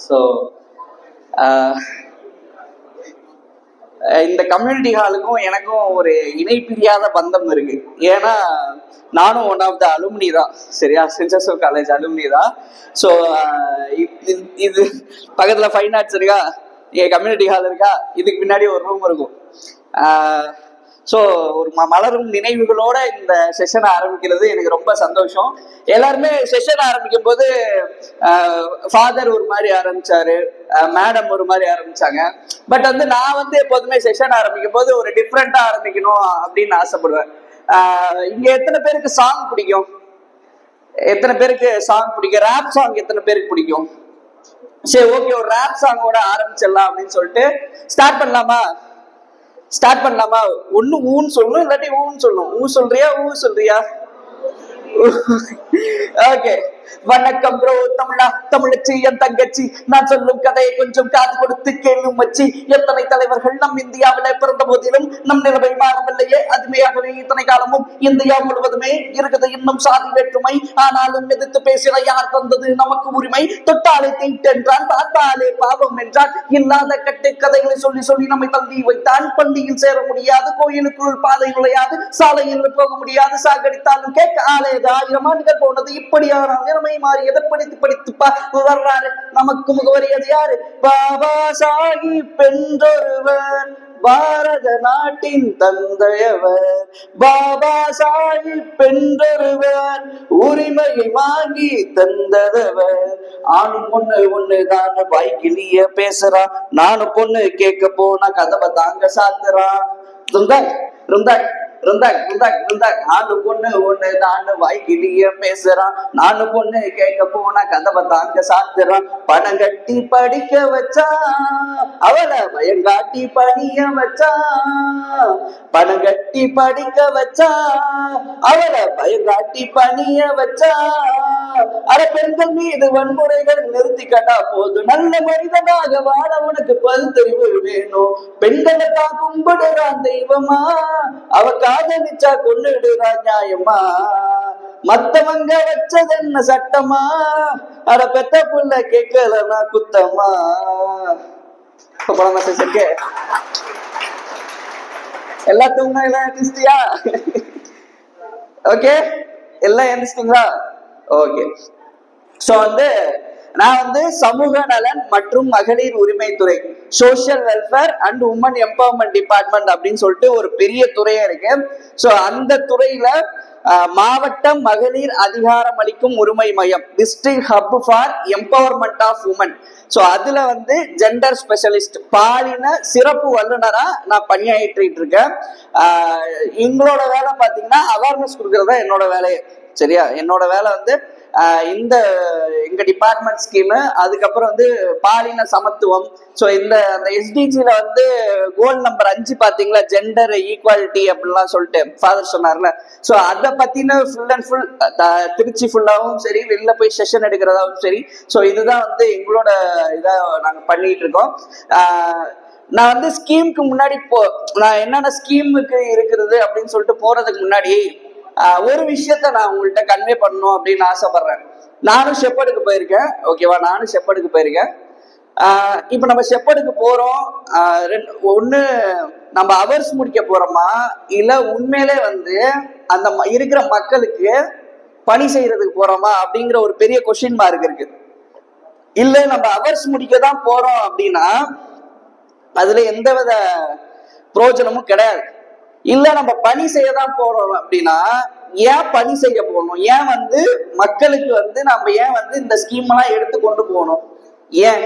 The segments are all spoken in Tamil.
ஸோ இந்த கம்யூனிட்டி ஹாலுக்கும் எனக்கும் ஒரு இணைப்பிரியாத பந்தம் இருக்கு. ஏன்னா நானும் ஒன் ஆஃப் த அலுமினி தான், சரியா, சென்ட் ஜோசப் காலேஜ் அலுமினி தான். ஸோ இது பக்கத்தில் ஃபைன் ஆர்ட்ஸ் இருக்கா, என் கம்யூனிட்டி ஹால் இருக்கா, இதுக்கு பின்னாடி ஒரு ரூம் இருக்கும். ஸோ ஒரு மலரும் நினைவுகளோட இந்த செஷனை ஆரம்பிக்கிறது எனக்கு ரொம்ப சந்தோஷம். எல்லாருமே செஷன் ஆரம்பிக்கும் போது ஃபாதர் ஒரு மாதிரி ஆரம்பிச்சாரு, மேடம் ஒரு மாதிரி ஆரம்பிச்சாங்க. பட் வந்து நான் வந்து எப்போதுமே செஷன் ஆரம்பிக்கும் போது ஒரு டிஃப்ரெண்டா ஆரம்பிக்கணும் அப்படின்னு ஆசைப்படுவேன். இங்க எத்தனை பேருக்கு சாங் பிடிக்கும்? எத்தனை பேருக்கு சாங் பிடிக்கும்? ரேப் சாங் எத்தனை பேருக்கு பிடிக்கும்? சரி, ஓகே, ஒரு ரேப் சாங்கோட ஆரம்பிச்சிடலாம் அப்படின்னு சொல்லிட்டு ஸ்டார்ட் பண்ணலாமா? ஒண்ணு ஊன்னு சொல்லணும், இல்லாட்டி ஊன்னு சொல்லணும். ஊ சொல்றியா? ஓகே. வணக்கம் ப்ரோ, தமிழச்சி என் தங்கச்சி, நான் சொல்லும் கதையை கொஞ்சம் காது கொடுத்து கேளும் மச்சி. எத்தனை தலைவர்கள் நம் இந்தியாவில பிறந்த போதிலும் நம் நிலைமை மாறவில்லையே, அதுமையாகவே இத்தனை காலமும் இந்தியா முழுவதுமே இருக்குது இன்னும் சாதி வேற்றுமை. ஆனாலும் எதிர்த்து பேசின யார் தந்தது நமக்கு உரிமை? தொட்டாலே தீட்டென்றான், பார்த்தாலே பாவம் என்றான், இல்லாத கட்டு கதைகளை சொல்லி சொல்லி நம்மை தள்ளி வைத்தான். பள்ளியில் சேர முடியாது, கோயிலுக்குள் பாதை நுழையாது, சாலையில் போக முடியாது, சாகடித்தாலும் கேட்க ஆலேது. 1000 ஆண்டுகள் போனது, இப்படியான நிலைமை மாறியதை படித்து வர்றாரு. நமக்கு முகவரியது யாரு? பாபா சாஹிப் என்றொருவர், பாரத நாட்டின் தந்தையவர். பாபா சாஹிப் என்றொருவர், உரிமையை வாங்கி தந்ததவர். ஆணும் பொண்ணு ஒண்ணுதான், வாய்க்கிலிய பேசுறான். நானும் பொண்ணு கேட்க போனா கதவை தாங்க சாத்துறான். ஆணு பொண்ணு ஒண்ணுதான், வாய்க்கிலிய பேசுறான். நானு பொண்ணு கேட்க போனா கதவை தாங்க சாத்துறான். பணம் கட்டி படிக்க வச்சா, அவளை பயங்காட்டி பணிய வச்சா. பணம் கட்டி படிக்க வச்சா, அவளை பயங்காட்டி பணிய வச்சா. அட, பெண்கள் மீது வன்முறைகள் நிறுத்தி கட்டா போதும், நல்ல மனிதனாக வாழ உனக்கு பகுத்தறிவு வேணும். பெண்களை தான் கும்பிடுறான் தெய்வமா, அவ காதலிச்சா கொன்னுடுறா நியாயமா. மத்தவங்க வச்சது என்ன சட்டமா? அட, பெத்த புள்ள கேட்கலனா குத்தமா. எல்லாத்துக்கும் எல்லாம் எழுதிச்சிட்டியா? ஓகே, எல்லாம் எழுதிச்சிட்டீங்களா? ஓகே. ஸோ வந்து நான் வந்து சமூக நலன் மற்றும் மகளிர் உரிமைத்துறை, social welfare and women empowerment department அப்படின்னு சொல்லிட்டு ஒரு பெரிய துறையா இருக்கு. ஸோ அந்த துறையில மாவட்ட மகளிர் அதிகாரம் அளிக்கும் உரிமை மையம், district hub for empowerment of women. So அதுல வந்து ஜெண்டர் ஸ்பெஷலிஸ்ட், பாலின சிறப்பு வல்லுநரா நான் பணியாற்றிட்டு இருக்கேன். எங்களோட வேலை பார்த்தீங்கன்னா அவேர்னஸ் கொடுக்கறதா என்னோட வேலையே, சரியா. என்னோட வேலை வந்து இந்த எங்க டிபார்ட்மெண்ட் ஸ்கீமு, அதுக்கப்புறம் வந்து பாலின சமத்துவம். ஸோ இந்த அந்த எஸ்டிஜில வந்து கோல் நம்பர் 5 பாத்தீங்களா, ஜெண்டர் ஈக்குவாலிட்டி அப்படின்லாம் சொல்லிட்டு ஃபாதர் சொன்னார்ல. ஸோ அதை பத்தின ஃபுல் அண்ட் ஃபுல் திருச்சி ஃபுல்லாகவும் சரி, வெளில போய் செஷன் எடுக்கிறதாவும் சரி. ஸோ இதுதான் வந்து எங்களோட இதா நாங்கள் பண்ணிட்டு இருக்கோம். நான் வந்து ஸ்கீமுக்கு முன்னாடி நான் என்னென்ன ஸ்கீமுக்கு இருக்கிறது அப்படின்னு சொல்லிட்டு போறதுக்கு முன்னாடி ஒரு விஷயத்த நான் உங்கள்கிட்ட கன்வே பண்ணணும் அப்படின்னு ஆசைப்படுறேன். நானும் ஷெப்பர்டுக்கு போயிருக்கேன், ஓகேவா. இப்ப நம்ம ஷெப்பர்டுக்கு போறோம். ஒண்ணு நம்ம அவர்ஸ் முடிக்க போறோமா, இல்ல உண்மையிலே வந்து அந்த இருக்கிற மக்களுக்கு பணி செய்யறதுக்கு போறோமா அப்படிங்கிற ஒரு பெரிய கொஸ்டின் மார்க் இருக்கு. இல்ல நம்ம அவர்ஸ் முடிக்க தான் போறோம் அப்படின்னா அதுல எந்தவித பிரயோஜனமும் கிடையாது. இல்ல நம்ம பணி செய்யதான் போறோம் அப்படின்னா ஏன் பணி செய்ய போகணும்? ஏன் வந்து மக்களுக்கு வந்து நம்ம ஏன் வந்து இந்த ஸ்கீம் எல்லாம் எடுத்து கொண்டு போகணும்? ஏன்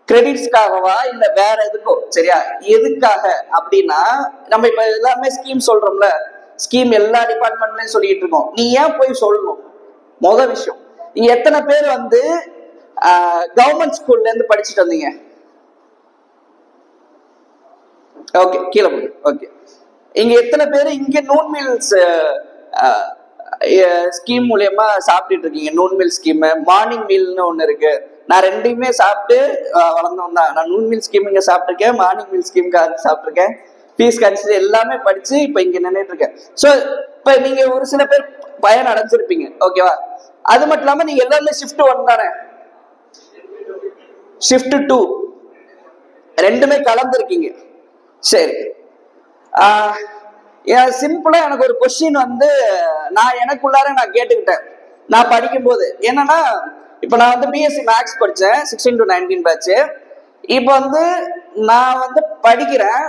கிரெடிட்ஸ்க்காகவா இல்ல வேற எதுக்கோ? சரியா, எதுக்காக அப்படின்னா நம்ம இப்ப எல்லாமே ஸ்கீம் சொல்றோம்ல, ஸ்கீம் எல்லா டிபார்ட்மெண்ட்லயும் சொல்லிட்டு இருக்கோம். நீ ஏன் போய் சொல்லணும்? முதல் விஷயம், நீங்க எத்தனை பேர் வந்து கவர்மெண்ட் ஸ்கூல்ல இருந்து படிச்சுட்டு வந்தீங்க? ஓகே, கீழே போய். ஓகே, இங்க எத்தனை பேர் இங்க நூன் மில்ஸ் ஸ்கீம் மூலியமா சாப்பிட்டுட்டு இருக்கீங்க? நூன் மில் ஸ்கீம், மார்னிங் மீல்னு ஒண்ணு இருக்கு. நான் ரெண்டையுமே சாப்பிட்டு வளர்ந்தோம் தான். நான் நூன் மில் ஸ்கீம் இங்க சாப்பிட்டுருக்கேன், மார்னிங் மில் ஸ்கீம் சாப்பிட்டுருக்கேன். ஃபீஸ் கன்சிடர் எல்லாமே படிச்சு இப்ப இங்க நின்றுட்டு இருக்கேன். ஸோ இப்ப நீங்க ஒரு சில பேர் பயன் அடைஞ்சிருப்பீங்க, ஓகேவா. அது மட்டும் இல்லாம நீங்க எல்லாருமே ஷிஃப்ட் 1 தானே? ஷிஃப்ட் 2 ரெண்டுமே கலந்துருக்கீங்க. சரி, சிம்பிளா எனக்கு ஒரு கொஸ்டின் வந்து நான் எனக்குள்ளார நான் கேட்டுக்கிட்டேன் நான் படிக்கும்போது. என்னன்னா, இப்போ நான் வந்து பிஎஸ்சி மேக்ஸ் படித்தேன் 16 to 19 பேட்ச். இப்போ வந்து நான் வந்து படிக்கிறேன்,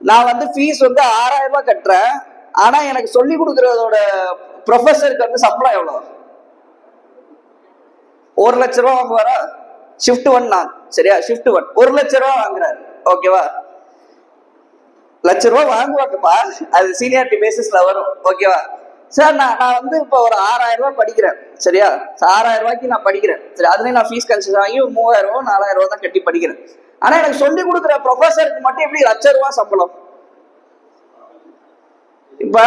நான் வந்து ஃபீஸ் வந்து 6000 ரூபாய் கட்டுறேன். ஆனா எனக்கு சொல்லி கொடுக்கறதோட ப்ரொஃபஸருக்கு வந்து சம்பளம் எவ்வளோ? 1 லட்ச ரூபா வாங்குவாரா? ஷிஃப்ட் 1 நான், சரியா? ஷிஃப்ட் 1 1 லட்ச ரூபா வாங்குறாரு, ஓகேவா? லட்ச ரூபா வாங்குவாங்கப்பா, அது சீனியாரிட்டி பேசிஸ்ல வரும், ஓகேவா? சார் நான் வந்து இப்போ ஒரு 6000 ரூபாய் படிக்கிறேன், சரியா? 6000 ரூபாய்க்கு நான் படிக்கிறேன், சரி. அதுலேயும் நான் ஃபீஸ் கன்செஷன் வாங்கி 3000 ரூபா 4000 ரூபா தான் கட்டி படிக்கிறேன். ஆனா எனக்கு சொல்லி கொடுக்குற ப்ரொஃபஸருக்கு மட்டும் எப்படி லட்ச ரூபா சம்பளம்? இப்ப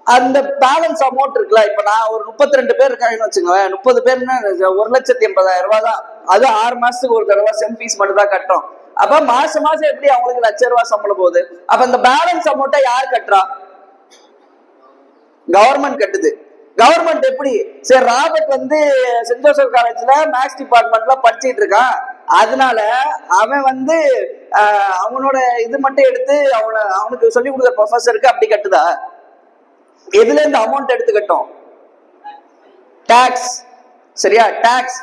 அந்த பேலன்ஸ் அமௌண்ட் இருக்குல்ல, இப்ப நான் ஒரு 32 பேர் இருக்காங்கன்னு வச்சுக்கோங்க, 30 பேர்னா 1,80,000 ரூபாய் தான். அது 6 மாசத்துக்கு ஒரு தடவை செம் ஃபீஸ் மட்டும் தான் கட்டுறோம். அப்ப மாசம் மாசம் எப்படி அவங்களுக்கு லட்ச ரூபாய் சம்பளம் போகுது? அப்ப இந்த பேலன்ஸ் அமௌண்ட்டை யார் கட்டுறா? கவர்மெண்ட் கட்டுது. கவர்மெண்ட் எப்படி? சரி, ராபர்ட் வந்து சென்ட் ஜோசப் காலேஜ்ல மேக்ஸ் டிபார்ட்மெண்ட்ல படிச்சுட்டு இருக்கான், அதனால அவன் வந்து அவனோட இது மட்டும் எடுத்து அவனுக்கு சொல்லி கொடுக்குற ப்ரொஃபஸருக்கு அப்படி கட்டுதா? எதுல இருந்து அமௌண்ட் எடுத்துக்கட்டும்? டாக்ஸ், சரியா? டாக்ஸ்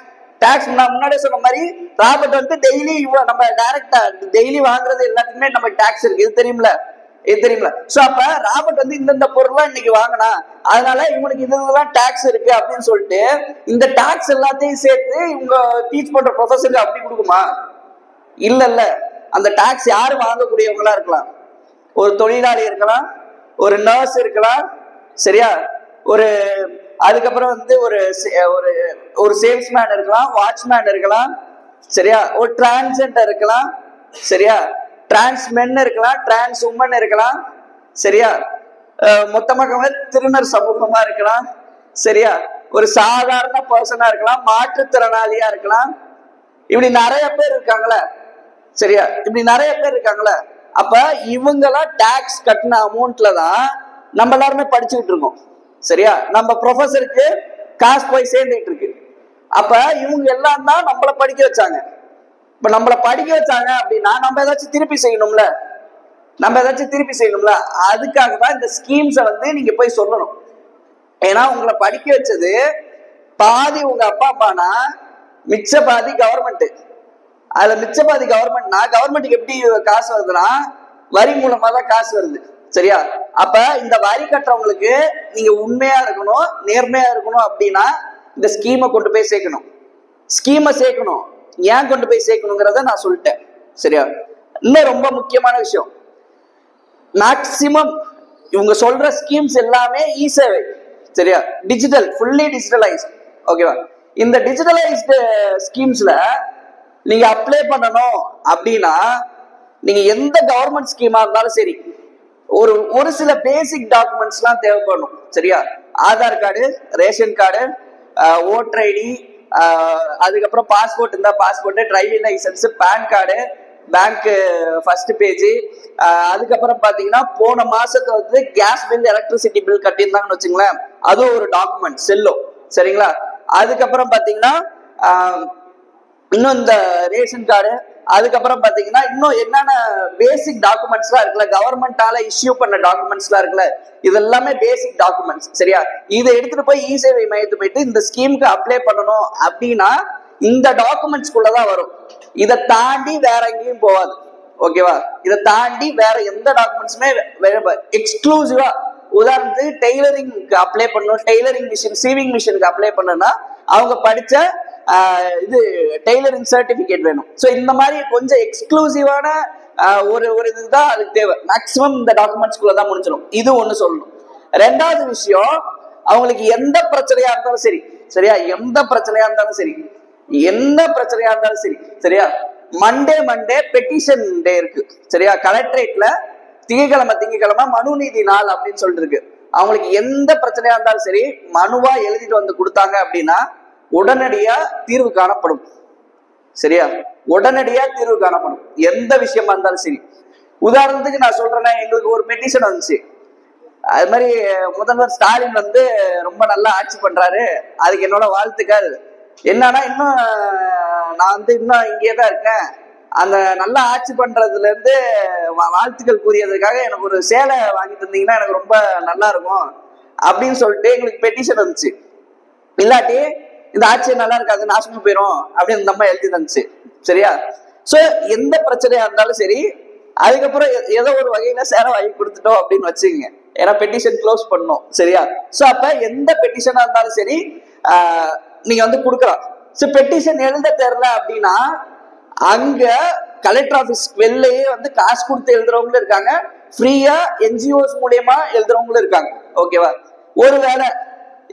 நான் முன்னாடியே சொன்ன மாதிரி ராபர்ட் வந்து டெய்லி நம்ம டைரக்டா டெய்லி வாங்குறது எல்லாத்துக்குமே நம்ம டாக்ஸ் இருக்கு, இது தெரியுமில. சோ அப்ப ராபர்ட் வந்து இந்த பொருள்லாம் இன்னைக்கு வாங்கினா, அதனால இவனுக்கு இதெல்லாம் டாக்ஸ் இருக்கு அப்படின்னு சொல்லிட்டு இந்த டாக்ஸ் எல்லாத்தையும் சேர்த்து இவங்க டீச் பண்ற ப்ரொஃபஸருக்கு அப்படி கொடுக்குமா? இல்ல. அந்த டாக்ஸ் யாரு வாங்கக்கூடியவங்களா இருக்கலாம்? ஒரு தொழிலாளி இருக்கலாம், ஒரு நர்ஸ் இருக்கலாம், சரியா? அதுக்கப்புறம் வந்து ஒரு சேல்ஸ்மேன் இருக்கலாம், வாட்ச்மேன் இருக்கலாம், சரியா? ஒரு டிரான்ஸ்ஜெண்டர் இருக்கலாம், சரியா? டிரான்ஸ்மென் இருக்கலாம், டிரான்ஸ் உமன் இருக்கலாம், சரியா? மொத்தமாக திருநர் சமூகமா இருக்கலாம், சரியா? ஒரு சாதாரண பர்சனா இருக்கலாம், மாற்றுத்திறனாளியா இருக்கலாம். இப்படி நிறைய பேர் இருக்காங்களே, சரியா? இப்படி நிறைய பேர் இருக்காங்களே. அப்ப இவங்கெல்லாம் டாக்ஸ் கட்டின அமௌண்ட்ல தான் நம்ம எல்லாருமே படிச்சுக்கிட்டு இருக்கோம், சரியா? நம்ம ப்ரொஃபஸருக்கு காசு போய் சேர்ந்துட்டு இருக்கு. அப்ப இவங்க எல்லாம் தான் நம்மளை படிக்க வச்சாங்க. இப்ப நம்மளை படிக்க வச்சாங்க அப்படின்னா நம்ம ஏதாச்சும் திருப்பி செய்யணும்ல, அதுக்காக தான் இந்த ஸ்கீம்ஸை வந்து நீங்க போய் சொல்லணும். ஏன்னா உங்களை படிக்க வச்சது பாதி உங்க அப்பா அம்மானா, மிச்ச பாதி கவர்மெண்ட். அதுல மிச்ச பாதி கவர்மெண்ட்னா, கவர்மெண்ட்டுக்கு எப்படி காசு வருதுன்னா வரி மூலமா தான் காசு வருது, சரியா? அப்ப இந்த வரி கட்டுறவங்களுக்கு நீங்க உண்மையா இருக்கணும், நேர்மையா இருக்கணும் அப்படின்னா இந்த ஸ்கீமை கொண்டு போய் சேர்க்கணும். ஏன் கொண்டு போய் சேர்க்கணுங்கிறத நான் சொல்லிட்டேன், சரியா? இன்னும் ரொம்ப முக்கியமான விஷயம், மேக்சிமம் இவங்க சொல்ற ஸ்கீம்ஸ் எல்லாமே இ சேவை, சரியா? டிஜிட்டல், ஃபுல்லி டிஜிட்டலைஸ்ட், ஓகேவா? இந்த டிஜிட்டலைஸ்டு ஸ்கீம்ஸ்ல நீங்க அப்ளை பண்ணணும் அப்படின்னா நீங்க எந்த கவர்மெண்ட் ஸ்கீமா இருந்தாலும் சரி, ஒரு சில பேசிக் டாக்குமெண்ட்ஸ் எல்லாம் தேவைப்படும், சரியா? Aadhaar card, ration card, voter ID, அதுக்கப்புறம் பாஸ்போர்ட் இருந்தா passport, driving licence, PAN card, bank first page, அதுக்கப்புறம் பாத்தீங்கன்னா போன மாசத்துல வந்து கேஸ் பில், எலக்ட்ரிசிட்டி பில் கட்டியிருந்தாங்கன்னு வச்சுங்களேன், அது ஒரு டாக்குமெண்ட் செல்லும், சரிங்களா? அதுக்கப்புறம் பாத்தீங்கன்னா இன்னும் இந்த ரேஷன் கார்டு, அதுக்கப்புறம் பாத்தீங்கன்னா இன்னும் என்னென்ன பேசிக் டாக்குமெண்ட்ஸ் எல்லாம் இருக்குல்ல, கவர்மெண்டால இஷ்யூ பண்ண டாக்குமெண்ட்ஸ் எல்லாம் இருக்குல்ல, இது எல்லாமே பேசிக் டாக்குமெண்ட்ஸ், சரியா? இதை எடுத்துட்டு போய் இ சேவை மையத்தை போயிட்டு இந்த ஸ்கீமுக்கு அப்ளை பண்ணணும் அப்படின்னா இந்த டாக்குமெண்ட்ஸ்குள்ளதான் வரும். இதை தாண்டி வேற எங்கேயும் போகாது, ஓகேவா? இதை தாண்டி வேற எந்த டாக்குமெண்ட்ஸுமே எக்ஸ்க்ளூசிவா, உதாரணத்துக்கு டெய்லரிங்க்கு அப்ளை பண்ணணும், டெய்லரிங் மிஷின், சீவிங் மிஷினுக்கு அப்ளை பண்ணணும்னா அவங்க படிச்ச இது டெய்லரிங் சர்டிபிகேட் வேணும். ஸோ இந்த மாதிரி கொஞ்சம் எக்ஸ்க்ளூசிவான ஒரு இதுதான் அதுக்கு தேவை. மேக்சிமம் இந்த டாக்குமெண்ட்ஸ்குள்ள தான் முடிஞ்சிடும். இது ஒண்ணு சொல்லணும். ரெண்டாவது விஷயம், அவங்களுக்கு எந்த பிரச்சனையா இருந்தாலும் சரி, சரியா? எந்த பிரச்சனையா இருந்தாலும் சரி, சரியா? மண்டே பெட்டிஷன் டே இருக்கு, சரியா? கலெக்டரேட்ல திங்கக்கிழமை மனு நீதி நாள் அப்படின்னு சொல்லிட்டு இருக்கு. அவங்களுக்கு எந்த பிரச்சனையா இருந்தாலும் சரி மனுவா எழுதிட்டு வந்து கொடுத்தாங்க அப்படின்னா உடனடியா தீர்வு காணப்படும், சரியா? உடனடியா தீர்வு காணப்படும், எந்த விஷயமா இருந்தாலும் சரி. உதாரணத்துக்கு நான் சொல்றேன்னா, எங்களுக்கு ஒரு பெட்டிஷன் வந்துச்சு, அது மாதிரி முதல்வர் ஸ்டாலின் வந்து ரொம்ப நல்லா ஆட்சி பண்றாரு, அதுக்கு என்னோட வாழ்த்துக்கள், என்னன்னா இன்னும் நான் வந்து இன்னும் இங்கே தான் இருக்கேன், அந்த நல்லா ஆட்சி பண்றதுல இருந்து வாழ்த்துக்கள் கூறியதுக்காக எனக்கு ஒரு சேலை வாங்கி தந்தீங்கன்னா எனக்கு ரொம்ப நல்லா இருக்கும் அப்படின்னு சொல்லிட்டு எங்களுக்கு பெட்டிஷன் வந்துச்சு. இல்லாட்டி இந்த ஆட்சி நல்லா இருக்காது, நாசமா போயிடும் அப்படின்னு நம்ம எழுதி தந்துச்சு. சரியா? சோ எந்த பிரச்சனையா இருந்தாலும் சரி, அதுக்கப்புறம் ஏதோ ஒரு வகையில சேலை வாங்கி கொடுத்துட்டோம் அப்படின்னு வச்சுக்கோங்க. ஏன்னா பெட்டிஷன் க்ளோஸ் பண்ணோம். சரியா? சோ அப்ப எந்த பெட்டிஷனா இருந்தாலும் சரி நீங்க வந்து கொடுக்கலாம். சோ பெட்டிஷன் எழுத தெரியல அப்படின்னா அங்க கலெக்டர் ஆபீஸ் வெளிலேயே வந்து காசு கொடுத்து எழுதுறவங்களும் இருக்காங்க, ஃப்ரீயா என்ஜிஓஸ் மூலியமா எழுதுறவங்களும் இருக்காங்க. ஓகேவா? ஒருவேளை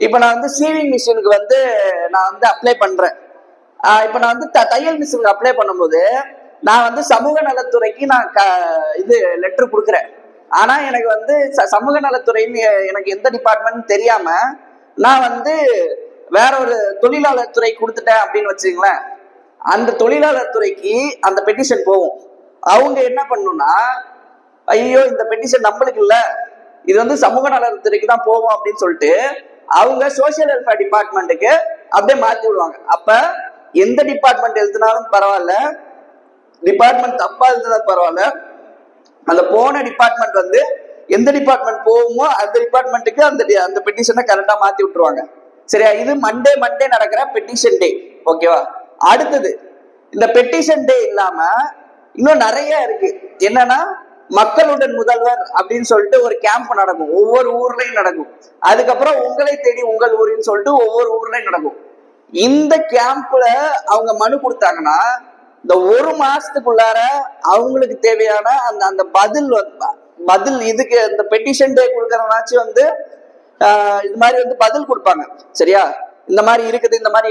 இப்ப நான் வந்து சீவிங் மிஷினுக்கு வந்து நான் வந்து அப்ளை பண்றேன். இப்ப நான் வந்து தையல் மிஷினுக்கு அப்ளை பண்ணும்போது நான் வந்து சமூக நலத்துறைக்கு நான் இது லெட்டர் கொடுக்குறேன். ஆனா எனக்கு வந்து சமூக நலத்துறைன்னு எனக்கு எந்த டிபார்ட்மெண்ட் தெரியாம நான் வந்து வேற ஒரு தொழிலாளர் துறை கொடுத்துட்டேன் அப்படின்னு வச்சுங்களேன். அந்த தொழிலாளர் துறைக்கு அந்த பெட்டிஷன் போகும். அவங்க என்ன பண்ணணும்னா, ஐயோ இந்த பெட்டிஷன் நம்மளுக்கு இல்ல, இது வந்து சமூக நலத்துறைக்கு தான் போகும் அப்படின்னு சொல்லிட்டு அவங்க சோசியல் வெல்ஃபேர் டிபார்ட்மெண்ட்டுக்கு அப்படியே மாத்தி விடுவாங்க. அப்ப எந்த டிபார்ட்மெண்ட் எழுதினாலும் பரவாயில்ல, டிபார்ட்மெண்ட் தப்பா எழுதினாலும் பரவாயில்ல, அந்த போன டிபார்ட்மெண்ட் வந்து எந்த டிபார்ட்மெண்ட் போகுமோ அந்த டிபார்ட்மெண்ட்டுக்கு அந்த பெட்டிஷனை கரெக்டா மாத்தி விட்டுருவாங்க. சரியா? இது மண்டே நடக்கிற பெட்டிஷன் டே. ஓகேவா? அடுத்தது இந்த பெட்டிஷன் டே இல்லாம இன்னும் நிறைய இருக்கு. என்னன்னா மக்களுடன் முதல்வர் அப்படின்னு சொல்லிட்டு ஒரு கேம்ப் நடக்கும், ஒவ்வொரு ஊர்லயும் நடக்கும். அதுக்கப்புறம் உங்களை தேடி உங்கள் ஊரின்னு சொல்லிட்டு ஒவ்வொரு ஊர்லயும் நடக்கும். இந்த கேம்ப்ல அவங்க மனு கொடுத்தாங்கன்னா இந்த ஒரு மாசத்துக்குள்ளார அவங்களுக்கு தேவையான அந்த பதில் இதுக்கு இந்த பெட்டிஷன் டே கொடுக்கறனாச்சும் வந்து இது மாதிரி வந்து பதில் கொடுப்பாங்க. சரியா? இந்த மாதிரி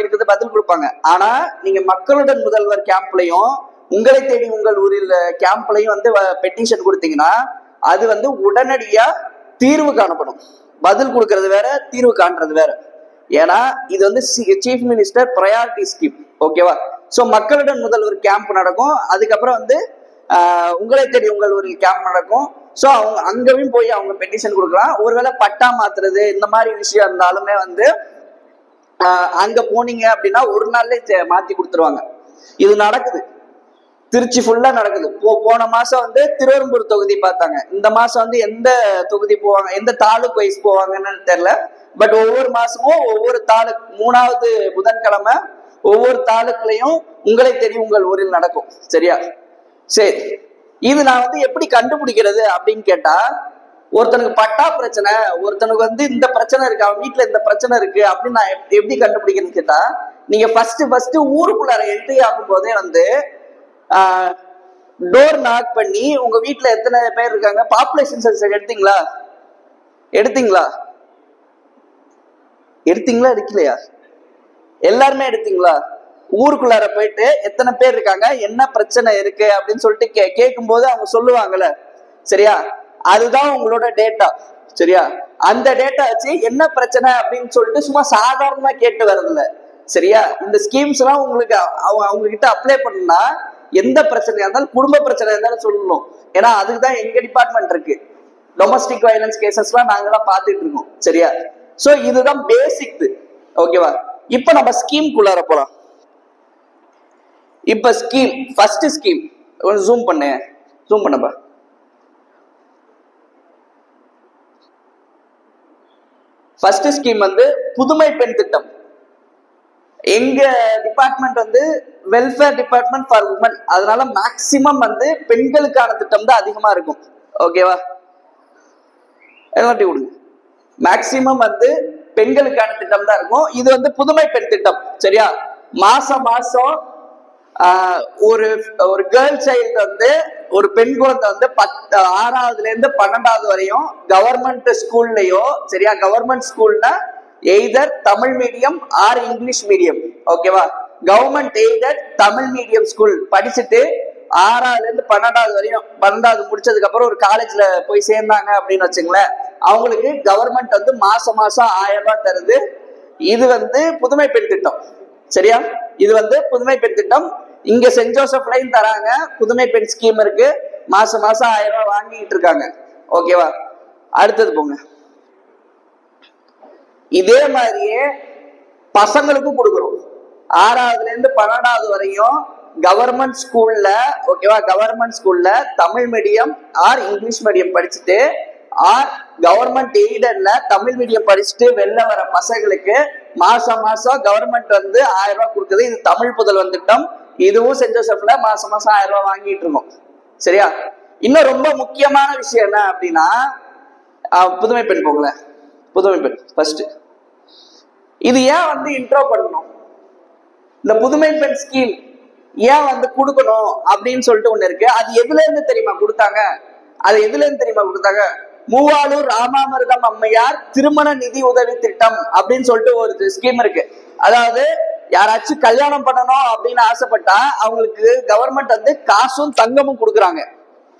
இருக்குது பதில் கொடுப்பாங்க. ஆனா நீங்க மக்களுடன் முதல்வர் கேம்ப்லயும் உங்களை தேடி உங்கள் ஊரில் கேம்ப்லயும் வந்து பெட்டிஷன் கொடுத்தீங்கன்னா அது வந்து உடனடியா தீர்வு காணப்படும். பதில் கொடுக்கறது வேற, தீர்வு காண்றது வேற. ஏன்னா இது வந்து சீஃப் மினிஸ்டர் ப்ரையாரிட்டி ஸ்கீம். ஓகேவா? சோ மக்களுடன் முதல்வர் கேம்ப் நடக்கும், அதுக்கப்புறம் வந்து உங்களை தேடி உங்கள் ஊரில் கேம்ப் நடக்கும். ஸோ அவங்க அங்கேயும் போய் அவங்க பெட்டிஷன் கொடுக்கலாம். ஒருவேளை பட்டா மாத்துறது இந்த மாதிரி விஷயம் இருந்தாலுமே வந்து அங்க போனீங்க அப்படின்னா ஒரு நாள்லயே மாத்தி கொடுத்துருவாங்க. இது நடக்குது, திருச்சி ஃபுல்லா நடக்குது. போன மாசம் வந்து திருவெரும்பூர் தொகுதி பார்த்தாங்க. இந்த மாசம் வந்து எந்த தொகுதி போவாங்க, எந்த தாலுக் வைஸ் போவாங்கன்னு தெரியல. பட் ஒவ்வொரு மாசமும் ஒவ்வொரு தாலுக், 3வது புதன்கிழமை ஒவ்வொரு தாலுக்குலையும் உங்களை தேடி உங்கள் ஊரில் நடக்கும். சரியா? சரி, இது நான் வந்து எப்படி கண்டுபிடிக்கிறது அப்படின்னு கேட்டா, ஒருத்தனுக்கு பட்டா பிரச்சனை, ஒருத்தனுக்கு வந்து இந்த பிரச்சனை இருக்கு, அவன் வீட்டுல இந்த பிரச்சனை இருக்கு அப்படின்னு நான் எப்படி கண்டுபிடிக்கிறேன்னு கேட்டா, நீங்க ஃபர்ஸ்ட் ஊருக்குள்ளார என்ட்ரி ஆகும் போதே வந்து டோர் நாக் பண்ணி உங்க வீட்டுல எத்தனை பேர் இருக்காங்க, பாப்புலேஷன் சென்சஸ் எடுத்தீங்களா எடுக்கலையா? எல்லாருமே எடுத்தீங்களா? ஊருக்குள்ளார போயிட்டு எத்தனை பேர் இருக்காங்க, என்ன பிரச்சனை இருக்கு அப்படின்னு சொல்லிட்டு கேட்கும் போது அவங்க சொல்லுவாங்கல்ல. சரியா? அதுதான் உங்களோட டேட்டா. சரியா? அந்த டேட்டா வச்சு என்ன பிரச்சனை அப்படின்னு சொல்லிட்டு சும்மா சாதாரணமா கேட்டு வர்றதில்ல. சரியா? இந்த ஸ்கீம்ஸ் எல்லாம் உங்களுக்கு அவங்க கிட்ட அப்ளை பண்ணா எந்த பிரச்சனையா இருந்தாலும், குடும்ப பிரச்சனை இருந்தாலும் சொல்லணும். ஏன்னா அதுக்குதான் எங்க டிபார்ட்மெண்ட் இருக்கு. டொமஸ்டிக் வயலன்ஸ் கேசஸ் எல்லாம் நாங்கெல்லாம் பார்த்துட்டு இருக்கோம். சரியா? சோ இதுதான் பேசிக். ஓகேவா? இப்ப நம்ம ஸ்கீம்குள்ளார போலாம். இப்ப ஸ்கீம், ஃபர்ஸ்ட் ஸ்கீம் ஜூம் பண்ணப்பா. ஃபர்ஸ்ட் ஸ்கீம் வந்து புதுமை பெண் திட்டம். எங்க டிபார்ட்மெண்ட் வந்து வெல்ஃபேர் டிபார்ட்மெண்ட் ஃபார் உமன், அதனால மேக்சிமம் வந்து பெண்களுக்கான திட்டம் தான் அதிகமா இருக்கும். ஓகேவா? எல்லாத்தையும் கொடுங்க. மேக்சிமம் வந்து பெண்களுக்கான திட்டம் தான் இருக்கும். இது வந்து புதுமை பெண் திட்டம். சரியா? மாசம் ஒரு கேர்ள் சைல்டு வந்து, ஒரு பெண் குழந்தை வந்து 6ஆவதுல இருந்து 12வது வரையும் கவர்மெண்ட் ஸ்கூல்லயோ, சரியா, கவர்மெண்ட் ஸ்கூல்னா either Tamil medium or English medium. ஓகேவா? Government aided Tamil medium school படிச்சுட்டு 6ஆவதுல இருந்து 12வது வரையும், 12வது முடிச்சதுக்கு அப்புறம் ஒரு காலேஜ்ல போய் சேர்ந்தாங்க அப்படின்னு வச்சுங்களேன், அவங்களுக்கு கவர்மெண்ட் வந்து மாசம் 1000 ரூபாய் தருது. இது வந்து புதுமை பெண் திட்டம். சரியா? இது வந்து புதுமை பெண் திட்டம். இங்க சென்ட் ஜோசப்லையும் தராங்க, புதுமை பெண் ஸ்கீம் இருக்கு, மாசம் 1000 ரூபாய் வாங்கிட்டு இருக்காங்க. ஓகேவா? அடுத்தது போங்க. இதே மாதிரியே பசங்களுக்கும் கொடுக்குறோம். 6வதுல இருந்து 12வது வரையும் கவர்மெண்ட் ஸ்கூல்ல, ஓகேவா, கவர்மெண்ட் ஸ்கூல்ல Tamil medium or English medium படிச்சுட்டு ஆர் கவர்மெண்ட் எய்டட்ல தமிழ் மீடியம் படிச்சுட்டு வெளில வர பசங்களுக்கு மாசம் மாசம் கவர்மெண்ட் வந்து 1000 ரூபாய் கொடுக்குது. இது தமிழ் புதல்வன் திட்டம். இதுவும் சென்ட் ஜோசப்ல மாசம் மாசம் 1000 ரூபாய் வாங்கிட்டு இருக்கோம். சரியா? இன்னும் ரொம்ப முக்கியமான விஷயம் என்ன அப்படின்னா, புதுமை பெண் போகல, புதுமை பெண் ஃபர்ஸ்ட். இது ஏன் வந்து இன்ட்ரோ பண்ணணும், இந்த புதுமை பெண் ஸ்கீம் ஏன் வந்து கொடுக்கணும் அப்படின்னு சொல்லிட்டு ஒண்ணு இருக்கு. அது எதுல இருந்து தெரியுமா கொடுத்தாங்க? அது எதுல இருந்து தெரியுமா கொடுத்தாங்க? மூவாலூர் ராமாமிர்தம் அம்மையார் திருமண நிதி உதவி திட்டம் அப்படின்னு சொல்லிட்டு ஒரு ஸ்கீம் இருக்கு. அதாவது யாராச்சும் கல்யாணம் பண்ணணும் அப்படின்னு ஆசைப்பட்டா அவங்களுக்கு கவர்மெண்ட் வந்து காசும் தங்கமும் கொடுக்குறாங்க.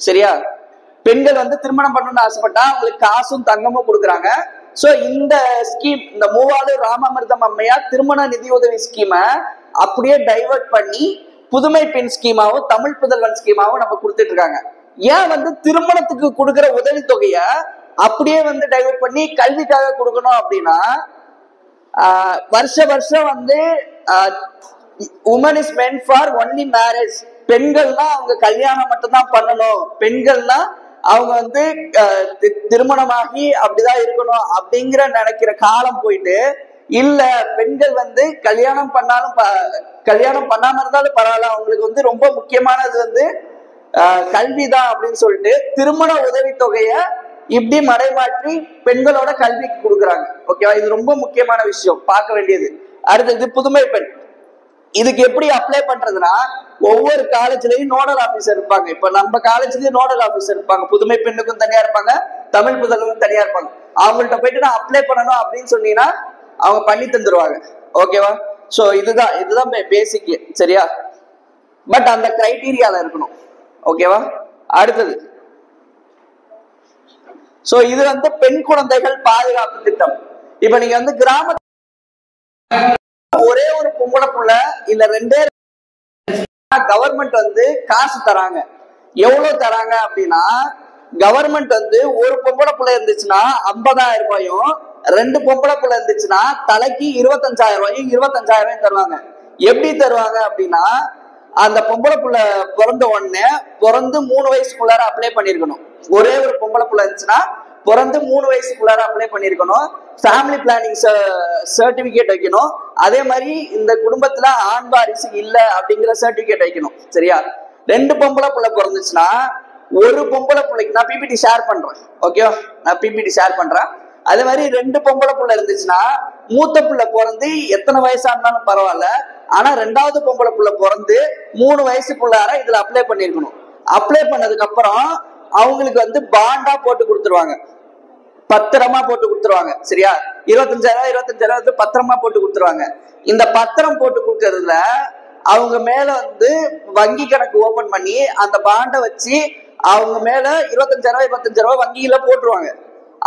சரியா? பெண்கள் வந்து திருமணம் பண்ணணும்னு ஆசைப்பட்டா அவங்களுக்கு காசும் தங்கமும் கொடுக்குறாங்க. சோ இந்த ஸ்கீம், இந்த மூவாலூர் ராமாமிர்தம் அம்மையார் திருமண நிதி உதவி ஸ்கீமை அப்படியே டைவர்ட் பண்ணி புதுமை பெண் ஸ்கீமாவும் தமிழ் புதல்வன் ஸ்கீமாவும் நம்ம கொடுத்துட்டு இருக்காங்க. ஏன் வந்து திருமணத்துக்கு கொடுக்குற உதவி தொகைய அப்படியே வந்து டைவர்ட் பண்ணி கல்விக்காக கொடுக்கணும் அப்படின்னா, வருஷம் வந்து women is meant for only marriage, பெண்கள்னா அவங்க கல்யாணம் மட்டும்தான் பண்ணணும், பெண்கள்னா அவங்க வந்து திருமணமாகி அப்படிதான் இருக்கணும் அப்படிங்கிற நினைக்கிற காலம் போயிட்டு, இல்ல பெண்கள் வந்து கல்யாணம் பண்ணாலும் கல்யாணம் பண்ணாம இருந்தாலும் பரவாயில்ல, அவங்களுக்கு வந்து ரொம்ப முக்கியமானது வந்து கல்விதான் அப்படின்னு சொல்லிட்டு திருமண உதவி தொகைய இப்படி மறைமாற்றி பெண்களோட கல்விக்கு கொடுக்குறாங்க. ஓகேவா? இது ரொம்ப முக்கியமான விஷயம், பார்க்க வேண்டியது. அடுத்தது புதுமை பெண். இதுக்கு எப்படி அப்ளை பண்றதுன்னா, ஒவ்வொரு காலேஜ்லயும் நோடல் ஆபீசர் இருப்பாங்க. இப்ப நம்ம காலேஜ்லயும் நோடல் ஆபீசர் இருப்பாங்க. புதுமை பெண்ணுக்கும் தனியா இருப்பாங்க, தமிழ் புதல்வனுக்கும் தனியா இருப்பாங்க. அவங்கள்ட்ட போயிட்டு நான் அப்ளை பண்ணணும் அப்படின்னு சொன்னீங்கன்னா அவங்க பண்ணி தந்துருவாங்க. ஓகேவா? சோ இதுதான் பேசிக். சரியா? பட் அந்த கிரைட்டீரியால இருக்கணும். ஓகேவா? அடுத்தது, சோ இது வந்து பெண் குழந்தைகள் பாதுகாப்பு திட்டம். இப்ப நீங்க வந்து கிராம ஒரே ஒரு பொம்பளை புள்ள இல்ல ரெண்டே கவர்மெண்ட் வந்து காசு தராங்க. எவ்வளவு தராங்க அப்படின்னா, கவர்மெண்ட் வந்து ஒரு பொம்பளை புள்ள இருந்துச்சுன்னா 50,000 ரூபாயும், 2 பொம்பளை புள்ள இருந்துச்சுன்னா தலைக்கு 25,000 ரூபாயும் 25,000 தருவாங்க. எப்படி தருவாங்க அப்படின்னா, அந்த பொம்பளை புள்ள பிறந்த உடனே பிறந்து 3 வயசுக்குள்ளார அப்ளை பண்ணிருக்கணும். ஒரே ஒரு பொம்பளை புள்ள இருந்துச்சுன்னா பிறந்து 3 வயசுக்குள்ளார அப்ளை பண்ணிருக்கணும். ஃபேமிலி பிளானிங் சர்டிபிகேட் வைக்கணும். அதே மாதிரி இந்த குடும்பத்துல ஆண் வாரிசு இல்ல அப்படிங்கிற சர்டிபிகேட் வைக்கணும். சரியா? 2 பொம்பளை புள்ள பிறந்துச்சுன்னா ஒரு பொம்பளை பிள்ளைக்கு நான் பிபிடி ஷேர் பண்றேன். ஓகேவா? நான் பிபிடி ஷேர் பண்றேன். அதே மாதிரி 2 பொம்பளை புள்ள இருந்துச்சுன்னா மூத்த புள்ள பிறந்து எத்தனை வயசா இருந்தாலும் பரவாயில்ல, ஆனா 2வது பொம்பளை புள்ள பிறந்து 3 வயசுக்குள்ளார இதுல அப்ளை பண்ணிருக்கணும். அப்ளை பண்ணதுக்கு அப்புறம் அவங்களுக்கு வந்து பாண்டா போட்டு கொடுத்துருவாங்க, பத்திரமா போட்டு கொடுத்துருவாங்க. சரியா? 25,000 வந்து பத்திரமா போட்டு கொடுத்துருவாங்க. இந்த பத்திரம் போட்டு கொடுக்கறதுல அவங்க மேல வந்து வங்கி கணக்கு ஓபன் பண்ணி அந்த பாண்டை வச்சு அவங்க மேல 25,000 வங்கியில போட்டுருவாங்க.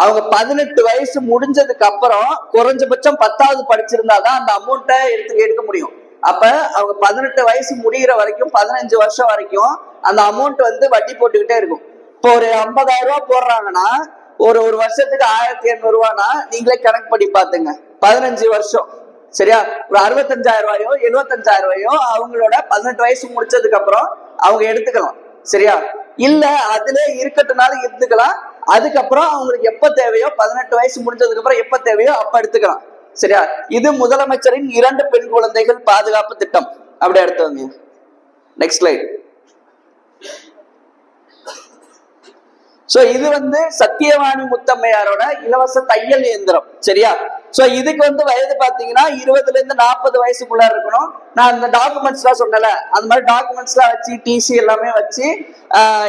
அவங்க 18 வயசு முடிஞ்சதுக்கு அப்புறம் குறைஞ்சபட்சம் 10வது படிச்சிருந்தாதான் அந்த அமௌண்ட்டை எடுக்க முடியும். அப்ப அவங்க 18 வயசு முடிகிற வரைக்கும் 15 வருஷம் வரைக்கும் அந்த அமௌண்ட் வந்து வட்டி போட்டுக்கிட்டே இருக்கும். இப்போ ஒரு 50,000 ரூபாய் போடுறாங்கன்னா ஒரு வருஷத்துக்கு 1,800 ரூபாய்னா நீங்களே கணக்கு பண்ணி பாத்துங்க, 15 வருஷம். சரியா? ஒரு 65,000 ரூபாயோ 75,000 ரூபாயோ அவங்களோட 18 வயசு முடிச்சதுக்கு அப்புறம் அவங்க எடுத்துக்கலாம். சரியா? இல்ல அதுல இருக்கட்டும்னாலும் எடுத்துக்கலாம். அதுக்கப்புறம் அவங்களுக்கு எப்ப தேவையோ 18 வயசு முடிஞ்சதுக்கு அப்புறம் எப்ப தேவையோ அப்ப எடுத்துக்கலாம். சரியா? இது முதலமைச்சரின் 2 பெண் குழந்தைகள் பாதுகாப்பு திட்டம். அப்படி எடுத்துவங்க. Next slide. சோ இது வந்து சத்தியவாணி முத்தம்மையாரோட இலவச தையல் இயந்திரம். சரியா? சோ இதுக்கு வந்து வயது பாத்தீங்கன்னா 20ல இருந்து 40 வயசுக்குள்ள இருக்கணும். நான் அந்த டாக்குமெண்ட்ஸ் எல்லாம் சொன்னல, அந்த மாதிரி டாக்குமெண்ட்ஸ் எல்லாம் வச்சு டிசி எல்லாமே வச்சு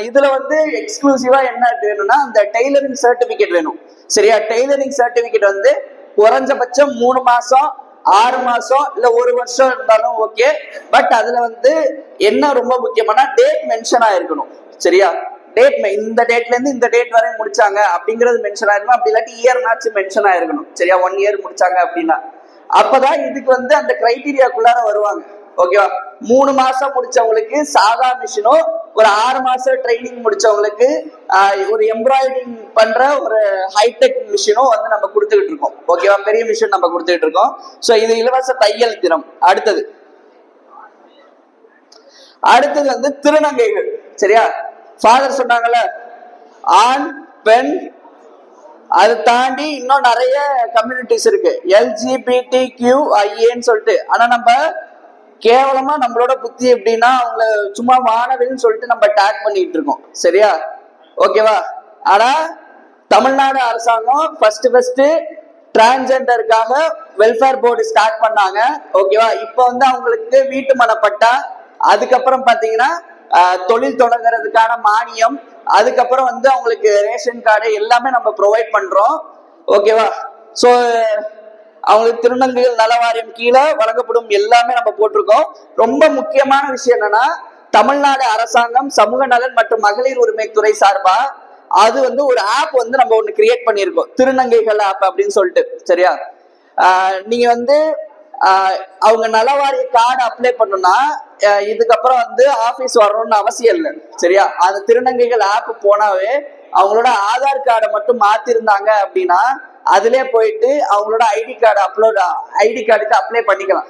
இதுல வந்து எக்ஸ்க்ளூசிவா என்ன வேணும்னா அந்த டெய்லரிங் சர்டிபிகேட் வேணும். சரியா? டெய்லரிங் சர்டிபிகேட் வந்து குறைஞ்சபட்சம் 3 மாசம் 6 மாசம் இல்ல 1 வருஷம் இருந்தாலும் ஓகே. பட் அதுல வந்து என்ன ரொம்ப முக்கியமான டேட் மென்ஷன் ஆயிருக்கணும். சரியா? டேட் இந்த டேட்ல இருந்து இந்த டேட் வரை முடிச்சாங்க அப்படிங்கிறது மென்ஷன் ஆயிருக்கணும். அப்படி இல்லாட்டி இயர்னாச்சு மென்ஷன் ஆயிருக்கணும். சரியா? 1 இயர் முடிச்சாங்க அப்படின்னா அப்பதான் இதுக்கு வந்து அந்த கிரைட்டீரியாக்குள்ளார வருவாங்க. ஓகேவா? 3 மாசம் முடிச்சவங்களுக்கு சாதா மிஷினும், ஒரு 6 மாசம் ட்ரைனிங் முடிச்சவங்களுக்கு ஒரு எம்ப்ராய்டரிங் பண்ற ஒரு ஹைடெக் மிஷினும் வந்து நம்ம கொடுத்துக்கிட்டு இருக்கோம். ஓகேவா? பெரிய மிஷின் நம்ம கொடுத்துக்கிட்டு இருக்கோம். சோ இது இலவச தையல் தினம். அடுத்தது அடுத்தது வந்து திருநங்கைகள். சரியா, ஃபாதர் சொன்னாங்கல்ல ஆண் பெண், அதை தாண்டி இன்னும் நிறைய கம்யூனிட்டிஸ் இருக்கு, LGBTQIA சொல்லிட்டு. ஆனா நம்ம கேவலமா நம்மளோட புத்தி எப்படின்னா அவங்கள சும்மா மாணவின்னு சொல்லிட்டு நம்ம டேக் பண்ணிட்டு இருக்கோம். சரியா, ஓகேவா? ஆனா தமிழ்நாடு அரசாங்கம் ஃபர்ஸ்ட் டிரான்ஸ்ஜெண்டருக்காக வெல்ஃபேர் போர்டு ஸ்டார்ட் பண்ணாங்க. ஓகேவா? இப்ப வந்து அவங்களுக்கு வீட்டு மனப்பட்டா, அதுக்கப்புறம் பாத்தீங்கன்னா தொழில் தொடங்குறதுக்கான மானியம், அதுக்கப்புறம் வந்து அவங்களுக்கு ரேஷன் கார்டு எல்லாமே நம்ம ப்ரொவைட் பண்றோம். ஓகேவா? சோ அவங்களுக்கு திருநங்கைகள் நல வாரியம் கீழே வழங்கப்படும் எல்லாமே நம்ம போட்டிருக்கோம். ரொம்ப முக்கியமான விஷயம் என்னன்னா, தமிழ்நாடு அரசாங்கம் சமூக நலன் மற்றும் மகளிர் உரிமைத்துறை சார்பா அது வந்து ஒரு ஆப் வந்து நம்ம ஒண்ணு கிரியேட் பண்ணியிருக்கோம், திருநங்கைகள் ஆப் அப்படின்னு சொல்லிட்டு. சரியா, நீங்க வந்து அவங்க நலவாரிய கார்டு அப்ளை பண்ணணும்னா இதுக்கப்புறம் வந்து ஆபீஸ் வரணும்னு அவசியம் இல்லை. சரியா, அந்த திருநங்கைகள் ஆப் போனாவே அவங்களோட ஆதார் கார்டை மட்டும் மாத்திருந்தாங்க அப்படின்னா அதுல போயிட்டு அவங்களோட ஐடி கார்டுக்கு அப்ளை பண்ணிக்கலாம்.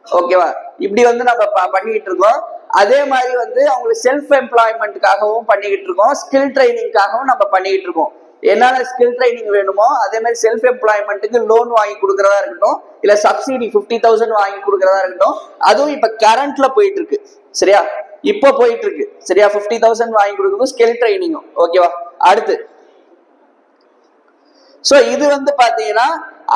ஓகேவா? இப்படி வந்து நம்ம பண்ணிக்கிட்டு இருக்கோம். அதே மாதிரி வந்து அவங்களுக்கு செல்ஃப் எம்ப்ளாய்மெண்ட்டுக்காகவும் பண்ணிக்கிட்டு இருக்கோம், ஸ்கில் ட்ரைனிங்காகவும் நம்ம பண்ணிக்கிட்டு இருக்கோம். என்னென்ன ஸ்கில் ட்ரைனிங் வேணுமோ அதே மாதிரி செல்ஃப் எம்ப்ளாய்மெண்ட்டுக்கு லோன் வாங்கி கொடுக்கறதா இருக்கட்டும், இல்ல சப்சிடி 50,000 வாங்கி கொடுக்கறதா இருக்கட்டும், அதுவும் இப்ப கரண்ட்ல போயிட்டு இருக்கு. சரியா, இப்போ போயிட்டு இருக்கு. சரியா, 50,000 வாங்கி கொடுக்கறதும் ஸ்கில் ட்ரைனிங்கும். ஓகேவா? அடுத்து சோ இது வந்து பாத்தீங்கன்னா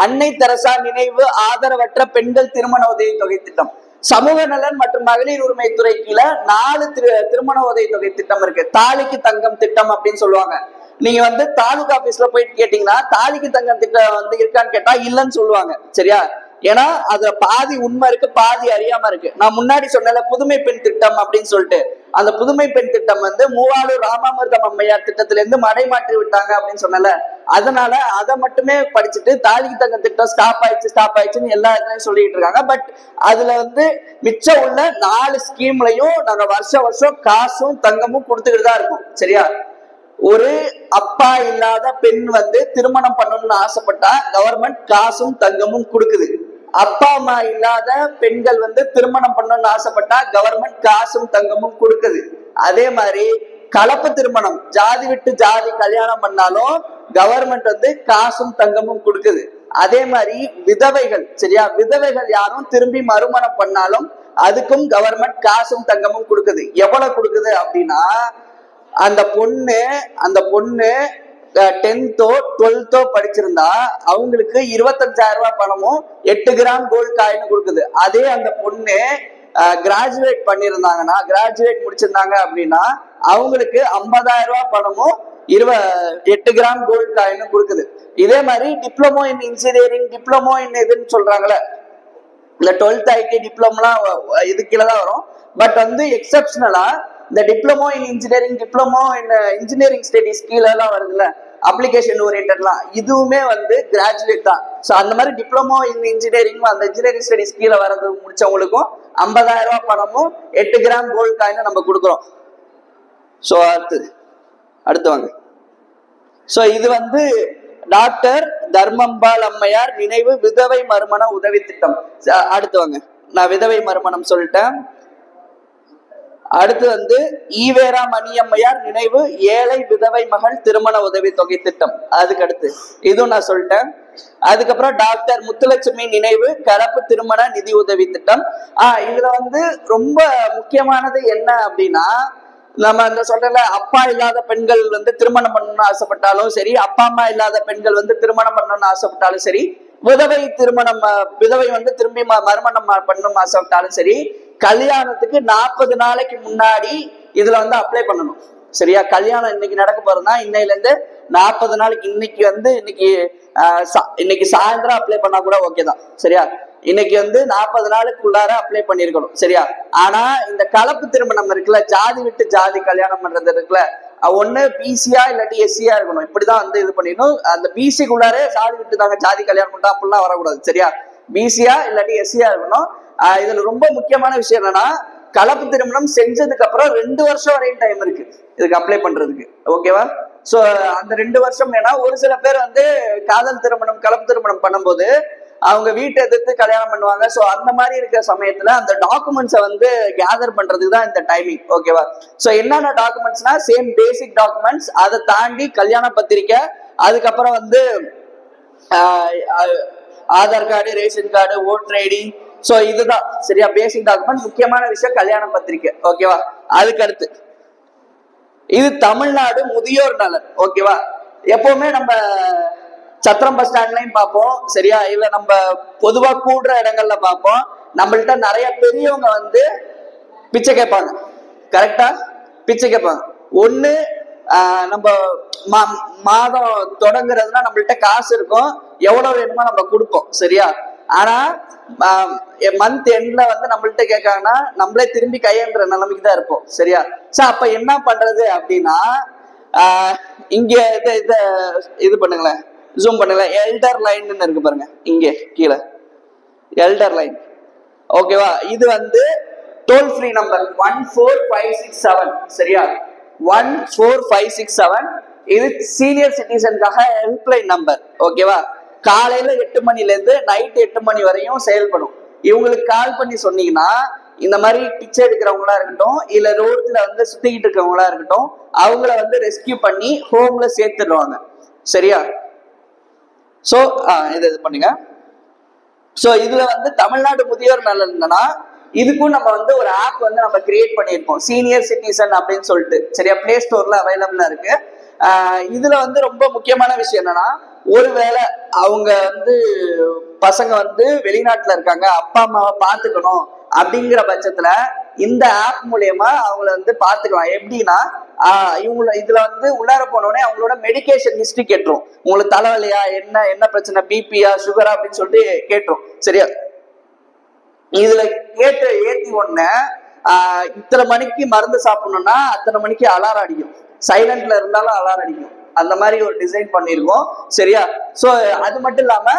அன்னை தெரசா நினைவு ஆதரவற்ற பெண்கள் திருமண உதவி தொகை திட்டம், சமூக நலன் மற்றும் மகளிர் உரிமைத்துறை கீழே 4 திருமண உதவி தொகை திட்டம் இருக்கு. தாலிக்கு தங்கம் திட்டம் அப்படின்னு சொல்லுவாங்க. நீங்க வந்து தாலுகா ஆபீஸ்ல போயிட்டு கேட்டீங்கன்னா தாலிக்கு தங்கம் திட்டம் வந்து இருக்கான்னு கேட்டா இல்லைன்னு சொல்லுவாங்க. சரியா, ஏன்னா அதுல பாதி உண்மை இருக்கு, பாதி அறியாம இருக்கு. நான் முன்னாடி சொன்னல புதுமை பெண் திட்டம் அப்படின்னு சொல்லிட்டு, அந்த புதுமை பெண் திட்டம் வந்து மூவாளூர் ராமாமிர்தம் அம்மையார் திட்டத்துல இருந்து மடை மாற்றி விட்டாங்க அப்படின்னு சொன்னல. அதனால அதை மட்டுமே படிச்சுட்டு தாலிக்கு தங்க திட்டம் ஸ்டாப் ஆயிடுச்சுன்னு எல்லா இடத்துலயும் சொல்லிட்டு இருக்காங்க. பட் அதுல வந்து மிச்சம் உள்ள 4 ஸ்கீம்லையும் நாங்க வருஷம் காசும் தங்கமும் கொடுத்துக்கிட்டு தான் இருக்கோம். சரியா, ஒரு அப்பா இல்லாத பெண் வந்து திருமணம் பண்ணணும்னு ஆசைப்பட்டா கவர்மெண்ட் காசும் தங்கமும் கொடுக்குது. அப்பா அம்மா இல்லாத பெண்கள் வந்து திருமணம் பண்ணணும்னு ஆசைப்பட்டா கவர்மெண்ட் காசும் தங்கமும் கொடுக்குது. அதே மாதிரி கலப்பு திருமணம், ஜாதி விட்டு ஜாதி கல்யாணம் பண்ணாலும் கவர்மெண்ட் வந்து காசும் தங்கமும் கொடுக்குது. அதே மாதிரி விதவைகள், சரியா, விதவைகள் யாரும் திரும்பி மறுமணம் பண்ணாலும் அதுக்கும் கவர்மெண்ட் காசும் தங்கமும் கொடுக்குது. எவ்வளவு கொடுக்குது அப்படின்னா, அந்த பொண்ணு 10th 12th படிச்சிருந்தா அவங்களுக்கு 25,000 ரூபாய் பணமும் 8 கிராம் கோல்ட் காயின் கொடுக்குது. அதே அந்த பொண்ணு கிராஜுவேட் பண்ணிருந்தாங்கன்னா, கிராஜுவேட் முடிச்சிருந்தாங்க அப்படின்னா அவங்களுக்கு 50,000 ரூபாய் பணமும் 8 கிராம் கோல்ட் காயின் கொடுக்குது. இதே மாதிரி diploma in engineering, diploma in எதுன்னு சொல்றாங்களே, இந்த 12th ஐடி டிப்ளமோலாம் இது கீழே தான் வரும். பட் வந்து எக்ஸப்ஷனலா இந்த diploma in engineering, diploma in engineering studies கீழே எல்லாம் வருதுல்ல, அப்ளிகேஷன் ஓரியன்டெட்லாம், இதுவுமே வந்து கிராஜுவேட் தான். ஸோ அந்த மாதிரி டிப்ளமோ இன் இன்ஜினியரிங், அந்த இன்ஜினியரிங் ஸ்டடிஸ் கீழே வரது முடிச்சவங்களுக்கும் 50,000 ரூபாய் பணமும் 8 கிராம் கோல்ட் காயினும் நம்ம கொடுக்குறோம். ஸோ அடுத்து வாங்க. ஸோ இது வந்து டாக்டர் தர்மம்பால் அம்மையார் நினைவு விதவை மறுமண உதவி திட்டம். அடுத்து வாங்க, நான் விதவை மறுமணம் சொல்லிட்டேன். அடுத்து வந்து ஈவேரா மணியம்மையார் நினைவு ஏழை விதவை மகள் திருமண உதவி தொகை திட்டம், அதுக்கு அடுத்து இதுவும் நான் சொல்லிட்டேன். அதுக்கப்புறம் டாக்டர் முத்துலட்சுமி நினைவு கலப்பு திருமண நிதி உதவி திட்டம். இதுல வந்து ரொம்ப முக்கியமானது என்ன அப்படின்னா, நம்ம அந்த சொல்றல அப்பா இல்லாத பெண்கள் வந்து திருமணம் பண்ணணும்னு ஆசைப்பட்டாலும் சரி, அப்பா அம்மா இல்லாத பெண்கள் வந்து திருமணம் பண்ணணும்னு ஆசைப்பட்டாலும் சரி, விதவை வந்து திரும்பி மறுமணம் பண்ணணும் ஆசைப்பட்டாலும் சரி, கல்யாணத்துக்கு 40 நாளைக்கு முன்னாடி இதுல வந்து அப்ளை பண்ணணும். சரியா, கல்யாணம் இன்னைக்கு நடக்க போறதுன்னா இன்னையில இருந்து 40 நாளைக்கு, இன்னைக்கு சாயந்தரம் அப்ளை பண்ணா கூட ஓகே தான். சரியா, இன்னைக்கு வந்து 40 நாளுக்குள்ளார அப்ளை பண்ணிருக்கணும். சரியா, ஆனா இந்த கலப்பு திருமணம் இருக்குல்ல, ஜாதி விட்டு ஜாதி கல்யாணம் பண்றது இருக்குல்ல, ஒண்ணு பிசியா இல்லாட்டி எஸ்சியா இருக்கணும். இப்படிதான் வந்து இது பண்ணிடணும். அந்த பிசிக்குள்ளாரே ஜாதி விட்டு தாங்க ஜாதி கல்யாணம் பண்ணா அப்படிலாம் வரக்கூடாது. சரியா, பிசியா இல்லாட்டி எஸ்சியா இருக்கணும். இதுல ரொம்ப முக்கியமான விஷயம் என்னன்னா, கலப்பு திருமணம் செஞ்சதுக்கு அப்புறம் 2 வருஷம் வரையும் டைம் இருக்கு இதுக்கு அப்ளை பண்றதுக்கு. ஓகேவா? சோ அந்த 2 வருஷம், ஏன்னா ஒரு சில பேர் வந்து காதல் திருமணம் கலப்பு திருமணம் பண்ணும்போது அவங்க வீட்டை எதிர்த்து கல்யாணம் பண்ணுவாங்க. ஸோ அந்த மாதிரி இருக்கிற சமயத்துல அந்த டாக்குமெண்ட்ஸை வந்து கேதர் பண்றதுக்கு தான் இந்த டைமிங். ஓகேவா? ஸோ என்னென்ன டாக்குமெண்ட்ஸ்னா சேம் பேசிக் டாக்குமெண்ட்ஸ், அதை தாண்டி கல்யாண பத்திரிக்கை, அதுக்கப்புறம் வந்து Aadhaar card, ration card, voter ID. So இதுதான் சரியா பேசிக் டாக்குமெண்ட். முக்கியமான விஷயம் கல்யாண பத்திரிக்கை. ஓகேவா? அதுக்கு அடுத்து இது தமிழ்நாடு முதியோர் நலன். ஓகேவா? எப்பவுமே நம்ம சத்திரம் பஸ் ஸ்டாண்ட்லயும் பார்ப்போம் சரியா, இல்ல நம்ம பொதுவா கூடுற இடங்கள்ல பார்ப்போம். நம்மள்ட்ட நிறைய பெரியவங்க வந்து பிச்சை கேட்பாங்க. கரெக்டா? பிச்சை கேட்பாங்க. ஒண்ணு நம்ம மாதம் தொடங்குறதுனா நம்மள்ட்ட காசு இருக்கும், எவ்வளவு வேணுமோ நம்ம கொடுப்போம் சரியா. ஆனா மந்த் எண்ட்ல வந்து நம்மள்ட்ட கேட்காங்கன்னா நம்மளே திரும்பி கையேந்துற நிலைமைக்கு தான் இருப்போம் சரியா. சோ அப்ப என்ன பண்றது அப்படின்னா, இங்க இது பண்ணுங்களேன், ஜூம் பண்ணுங்களேன். எல்டர் லைன் இருக்கு பாருங்க, இங்கே கீழே எல்டர் லைன். ஓகேவா? இது வந்து டோல் ஃப்ரீ நம்பர் 14567 சரியா. 14567 இது சீனியர் சிட்டிசனுக்காக ஹெல்ப்லைன் நம்பர். ஓகேவா? காலையில 8 மணில இருந்து நைட் 8 மணி வரையும் செயல்படும். இவங்களுக்கு கால் பண்ணி சொன்னீங்கன்னா இந்த மாதிரி பிச்சை எடுக்கிறவங்களா இருக்கட்டும், இல்ல ரோட்ல வந்து சுத்திக்கிட்டு இருக்கவங்களா இருக்கட்டும், அவங்கள வந்து ரெஸ்கியூ பண்ணி ஹோம்ல சேர்த்துடுவாங்க சரியா. சோ இது பண்ணுங்க. சோ இதுல வந்து தமிழ்நாடு முதியோர் நலன்னா இதுக்கும் நம்ம வந்து ஒரு ஆப் வந்து நம்ம கிரியேட் பண்ணியிருக்கோம், சீனியர் சிட்டிசன் அப்படின்னு சொல்லிட்டு சரியா. பிளே ஸ்டோர்ல அவைலபிளா இருக்கு. இதுல வந்து ரொம்ப முக்கியமான விஷயம் என்னன்னா, ஒருவேளை அவங்க வந்து பசங்க வந்து வெளிநாட்டுல இருக்காங்க, அப்பா அம்மாவை பாத்துக்கணும் அப்படிங்கிற பட்சத்துல இந்த ஆப் மூலியமா அவங்கள வந்து பாத்துக்கலாம். எப்படின்னா இவங்கள இதுல வந்து உள்ளார போனோடனே அவங்களோட மெடிக்கேஷன் ஹிஸ்டரி கேட்டுரும். உங்களுக்கு தலைவலியா, என்ன பிரச்சனை, பிபியா, சுகரா அப்படின்னு சொல்லிட்டு கேட்டுரும் சரியா. இதுல ஏத்தி ஒண்ணு இத்தனை மணிக்கு மருந்து சாப்பிடணும்னா அத்தனை மணிக்கு அலாரம் அடிக்கும், சைலண்ட்ல இருந்தாலும் அலாரம் அடிக்கும். அந்த மாதிரி ஒரு டிசைன் பண்ணிருக்கோம் சரியா. சோ அது மட்டும் இல்லாம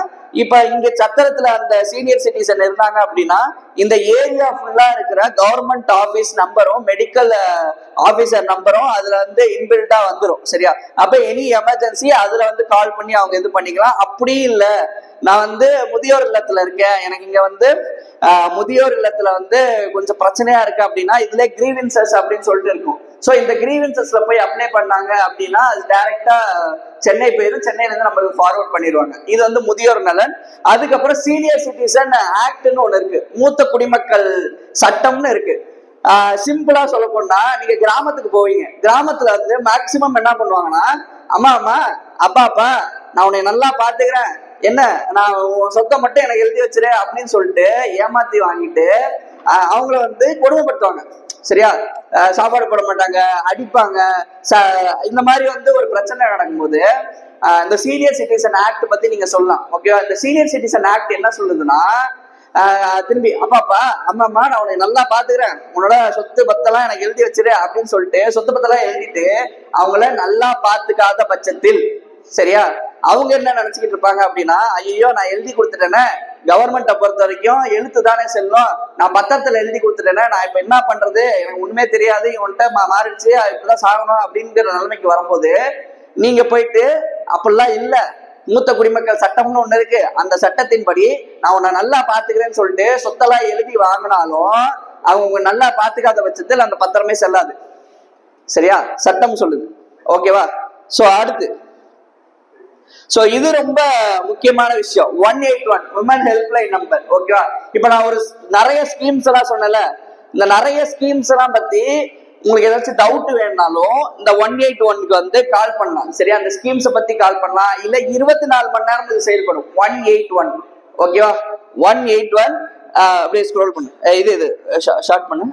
இப்ப இங்க சத்திரத்துல அந்த சீனியர் சிட்டிசன் இருந்தாங்க அப்படின்னா இந்த ஏரியா ஃபுல்லா இருக்கிற கவர்மெண்ட் ஆபீஸ் நம்பரும் மெடிக்கல் ஆபீசர் நம்பரும் அதுல வந்து இன்பில்டா வந்துடும் சரியா. அப்ப எனி எமர்ஜென்சி அதுல வந்து கால் பண்ணி அவங்க இது பண்ணிக்கலாம். அப்படி இல்ல நான் வந்து முதியோர் இல்லத்துல இருக்கேன், எனக்கு இங்க வந்து முதியோர் இல்லத்துல வந்து கொஞ்சம் பிரச்சனையா இருக்கு அப்படின்னா இதுல கிரீவன்சஸ் அப்படின்னு சொல்லிட்டு இருக்கும். சோ இந்த கிரீவன்சஸ்ல போய் அப்ளை பண்ணாங்க அப்படின்னா அது டைரக்டா சென்னை போயிடும், சென்னையில இருந்து நம்மளுக்கு ஃபார்வர்ட் பண்ணிடுவாங்க. இது வந்து முதியோர் நலன். அதுக்கப்புறம் சீனியர் சிட்டிசன் ஆக்ட்னு ஒண்ணு இருக்கு, மூத்த குடிமக்கள் சட்டம்னு இருக்கு. சிம்பிளா சொல்ல போனா நீங்க கிராமத்துக்கு போவீங்க, கிராமத்துல வந்து மேக்சிமம் என்ன பண்ணுவாங்கன்னா, அம்மா அப்பா நான் உன்னை நல்லா பாத்துக்கிறேன், என்ன நான் சொத்தை மட்டும் எனக்கு எழுதி வச்சிரு அப்படின்னு சொல்லிட்டு ஏமாத்தி வாங்கிட்டு அவங்கள வந்து கொடுமைப்படுத்துவாங்க சரியா. சாப்பாடு போட மாட்டாங்க, அடிப்பாங்க. இந்த மாதிரி வந்து ஒரு பிரச்சனை நடக்கும்போது இந்த சீனியர் சிட்டிசன் ஆக்ட் பத்தி நீங்க சொல்லலாம். ஓகேவா? இந்த சீனியர் சிட்டிசன் ஆக்ட் என்ன சொல்லுதுன்னா, திரும்பி அம்மா நான் உன்னை நல்லா பாத்துக்கிறேன், உன்னோட சொத்து பத்தெல்லாம் எனக்கு எழுதி வச்சிரு அப்படின்னு சொல்லிட்டு சொத்து பத்தெல்லாம் எழுதிட்டு அவங்கள நல்லா பாத்துக்காத பட்சத்தில் சரியா, அவங்க என்ன நினைச்சுக்கிட்டு இருப்பாங்க அப்படின்னா, ஐயோ நான் எழுதி கொடுத்துட்டேனே, கவர்மெண்ட்டை பொறுத்த வரைக்கும் எழுத்து தானே செல்லும், நான் பத்திரத்துல எழுதி கொடுத்துட்டேனே, நான் இப்ப என்ன பண்றது, எனக்கு உண்மையே தெரியாது, இவன்கிட்ட மாறிடுச்சு, இப்படிதான் சாகணும் அப்படிங்கிற நிலைமைக்கு வரும்போது நீங்க போயிட்டு அப்படிலாம் இல்ல, மூத்த குடிமக்கள் சட்டம்னு ஒண்ணு இருக்கு, அந்த சட்டத்தின்படி நான் உன்னை நல்லா பாத்துக்கிறேன்னு சொல்லிட்டு சொத்தெல்லாம் எழுதி வாங்கினாலும் அவங்க நல்லா பாத்துக்காத பட்சத்தில் அந்த பத்திரமே செல்லாது சரியா, சட்டம் சொல்லுது. ஓகேவா? சோ அடுத்து சோ இது ரொம்ப முக்கியமான விஷயம், 181 உமன் ஹெல்ப்லைன் நம்பர். ஓகேவா? இப்ப நான் ஒரு நிறைய ஸ்கீம்ஸ் எல்லாம் சொன்னல, இந்த நிறைய ஸ்கீம்ஸ் எல்லாம் பத்தி உங்களுக்கு ஏதாச்சும் டவுட் வேணும்னாலும் இந்த 181க்கு வந்து கால் பண்ணலாம் சரியா. அந்த ஸ்கீம்ஸை பத்தி கால் பண்ணலாம், இல்ல 24 மணி நேரம் இது செயல்படும் 181. ஓகேவா? 181 அப்படியே ஸ்க்ரோல் பண்ணு, இது ஷார்ட் பண்ணு.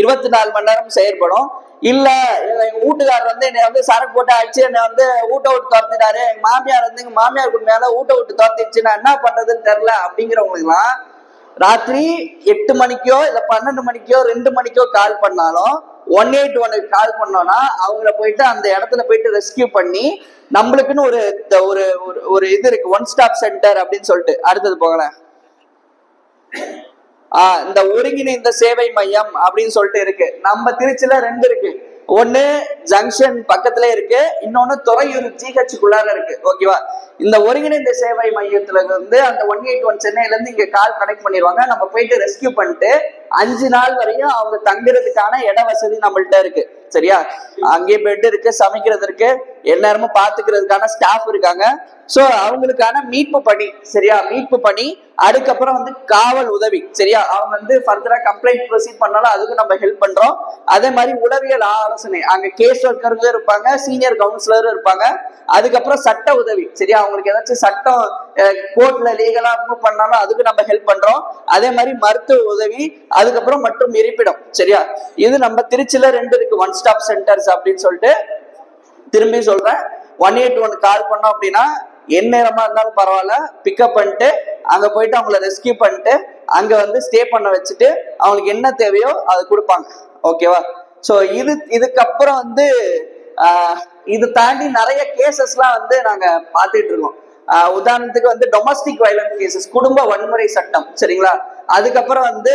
24 மணி நேரம் செயல்படும். இல்ல எங்க வீட்டுக்காரர் வந்து என்னை வந்து சரக்கு போட்டு அடிச்சு என்னை வந்து ஊட்ட விட்டு துரத்திட்டாரு, எங்க மாமியார் வந்து எங்க மாமியாருக்கு மேல ஊட்ட விட்டு துரத்திடுச்சு, நான் என்ன பண்றதுன்னு தெரியல அப்படிங்கிறவங்களுக்குலாம் ராத்திரி 8 மணிக்கோ இல்ல 12 மணிக்கோ 2 மணிக்கோ கால் பண்ணாலும் 181க்கு கால் பண்ணோம்னா அவங்கள போயிட்டு அந்த இடத்துல போயிட்டு ரெஸ்கியூ பண்ணி நம்மளுக்குன்னு ஒரு இது இருக்கு, ஒன் ஸ்டாப் சென்டர் அப்படின்னு சொல்லிட்டு. அடுத்தது போகலாம், இந்த ஒருங்கிணைந்த சேவை மையம் அப்படின்னு சொல்லிட்டு இருக்கு. நம்ம திருச்சியில 2 இருக்கு, ஒண்ணு ஜங்ஷன் பக்கத்துல இருக்கு, இன்னொன்னு துறையூர் ஜிஹெச்சுக்குள்ளார இருக்கு. ஓகேவா? இந்த ஒருங்கிணைந்த சேவை மையத்துல வந்து அந்த 181 சென்னையில இருந்து இங்க கால் கனெக்ட் பண்ணிடுவாங்க. நம்ம போயிட்டு ரெஸ்கியூ பண்ணிட்டு 5 நாள் வரையும் அவங்க தங்குறதுக்கான இட வசதி நம்மள்ட்ட இருக்கு. சரியா? அங்கேயே பெட் இருக்கு, சமைக்கிறது இருக்கு, எல்லாருமே பாத்துக்கிறதுக்கான ஸ்டாஃப் இருக்காங்க. சோ அவங்களுக்கான மீட்பு பணி, சரியா, மீட்பு பணி, அதுக்கப்புறம் வந்து காவல் உதவி. சரியா? அவங்க வந்து ஃபர்தரா கம்ப்ளைண்ட் ப்ரொசீட் பண்ணாலும் அதுக்கு நம்ம ஹெல்ப் பண்றோம். அதே மாதிரி உளவியல் ஆலோசனை, அங்க கேஸ் ஒர்க்கரும் இருப்பாங்க, சீனியர் கவுன்சிலரும் இருப்பாங்க. அதுக்கப்புறம் சட்ட உதவி. சரியா? அவங்களுக்கு ஏதாச்சும் சட்டம் கோர்ட்ல லீகலா மூவ் பண்ணாலும் அதுக்கு நம்ம ஹெல்ப் பண்றோம். அதே மாதிரி மருத்துவ உதவி, அதுக்கப்புறம் மற்றும் இருப்பிடம். சரியா? இது நம்ம திருச்சியில 2 இருக்கு, ஒன் ஸ்டாப் சென்டர்ஸ் அப்படின்னு சொல்லிட்டு. திரும்பி சொல்றேன், 181 கால் பண்ணோம் அப்படின்னா எந்நேரமா இருந்தாலும் பரவாயில்ல, பிக்கப் பண்ணிட்டு அங்க போயிட்டு அவங்கள ரெஸ்கியூ பண்ணிட்டு அங்க வந்து ஸ்டே பண்ண வச்சுட்டு அவங்களுக்கு என்ன தேவையோ அது கொடுப்பாங்க. ஓகேவா? சோ இதுக்கப்புறம் வந்து இது தாண்டி நிறைய கேசஸ்லாம் வந்து நாங்க பாத்துட்டு இருக்கோம். உதாரணத்துக்கு வந்து டொமஸ்டிக் வயலன்ஸ் கேசஸ், குடும்ப வன்முறை சட்டம். சரிங்களா? அதுக்கப்புறம் வந்து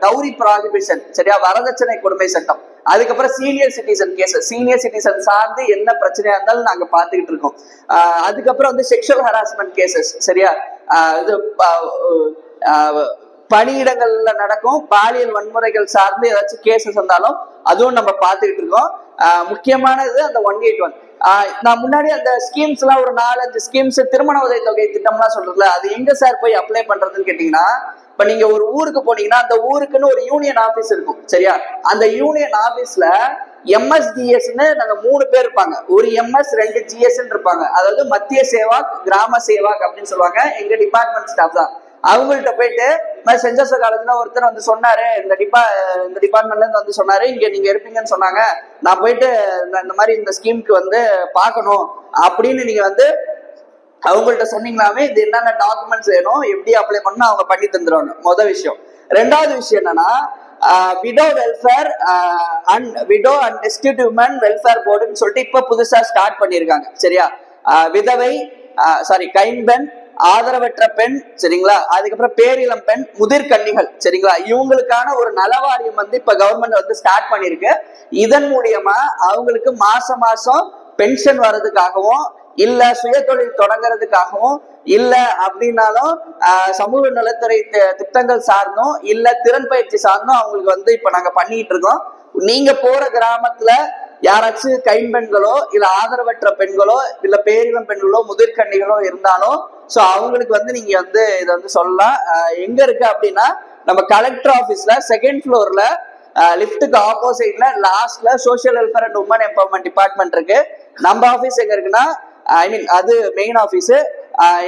டவுரி ப்ராஹிபிஷன், சரியா, வரதட்சணை கொடுமை சட்டம். அதுக்கப்புறம் senior citizen cases, senior citizen சார்ந்து என்ன பிரச்சனையா இருந்தாலும் நாங்க பாத்துக்கிட்டு இருக்கோம். அதுக்கப்புறம் வந்து செக்ஷுவல் ஹராஸ்மெண்ட் கேசஸ். சரியா? இது பணியிடங்கள்ல நடக்கும் பாலியல் வன்முறைகள் சார்ந்து ஏதாச்சும் கேசஸ் இருந்தாலும் அதுவும் நம்ம பாத்துக்கிட்டு இருக்கோம். முக்கியமானது அந்த 181. நான் முன்னாடி அந்த ஸ்கீம்ஸ் எல்லாம் ஒரு 4-5 ஸ்கீம்ஸ், திருமண உதவி தொகை திட்டம்லாம் சொல்றதுல, அது எங்க சார் போய் அப்ளை பண்றதுன்னு கேட்டீங்கன்னா, இப்ப நீங்க ஒரு ஊருக்கு போனீங்கன்னா அந்த ஊருக்குன்னு ஒரு யூனியன் ஆபீஸ் இருக்கும். சரியா? அந்த யூனியன் ஆபீஸ்ல எம்எஸ்டிஎஸ்ன்னு நாங்க 3 பேர் இருப்பாங்க. ஒரு எம்எஸ் 2 ஜிஎஸ் இருப்பாங்க. அதாவது மத்திய சேவாக், கிராம சேவாக் அப்படின்னு சொல்லுவாங்க. எங்க டிபார்ட்மெண்ட் ஸ்டாஃப் தான். அவங்கள்ட்ட போயிட்டு சென்ட் ஜோசப் காலேஜ்ல ஒருத்தர் வந்து சொன்னாரு, இந்த டிபார்ட்மெண்ட்ல இருந்து வந்து சொன்னாரு, இங்க நீங்க இருப்பீங்கன்னு சொன்னாங்க, நான் போயிட்டு இந்த மாதிரி இந்த ஸ்கீமுக்கு வந்து பாக்கணும் அப்படின்னு நீங்க வந்து அவங்கள்ட்ட சொன்னீங்களாவே இது என்னென்ன டாக்குமெண்ட்ஸ் வேணும், எப்படி அப்ளை பண்ணணும் அவங்க பண்ணி தந்துருவாங்க. முதல் விஷயம். 2வது விஷயம் என்னன்னா, widow welfare widow and destitute women welfare போர்டுன்னு சொல்லிட்டு இப்ப புதுசா ஸ்டார்ட் பண்ணிருக்காங்க. சரியா? விதவை, கைம்பெண், ஆதரவற்ற பெண், சரிங்களா, அதுக்கப்புறம் பேரிளம் பெண், முதிர்கன்னிகள், சரிங்களா, இவங்களுக்கான ஒரு நலவாரியம் வந்து இப்ப கவர்மெண்ட் வந்து ஸ்டார்ட் பண்ணிருக்கு. இதன் மூலியமா அவங்களுக்கு மாசம் மாசம் பென்ஷன் வர்றதுக்காகவும், இல்ல சுய தொழில் தொடங்குறதுக்காகவும், இல்ல அப்படின்னாலும் சமூக நலத்துறை திட்டங்கள் சார்ந்தும், இல்ல திறன் பயிற்சி சார்ந்தும் அவங்களுக்கு வந்து இப்ப நாங்க பண்ணிட்டு இருக்கோம். நீங்க போற கிராமத்துல யாராச்சும் கைம்பெண்களோ இல்ல ஆதரவற்ற பெண்களோ இல்ல பேரிளம் பெண்களோ முதிர்கன்னிகளோ இருந்தாலும் சோ அவங்களுக்கு வந்து நீங்க வந்து இதை வந்து சொல்லலாம். எங்க இருக்கு அப்படின்னா, நம்ம கலெக்டர் ஆபீஸ்ல 2nd ஃப்ளோர்ல லிப்டுக்கு ஆப்போசிட்ல லாஸ்ட்ல social welfare and women empowerment department இருக்கு. நம்ம ஆபீஸ் எங்க இருக்குன்னா, அது மெயின் ஆபீஸ்.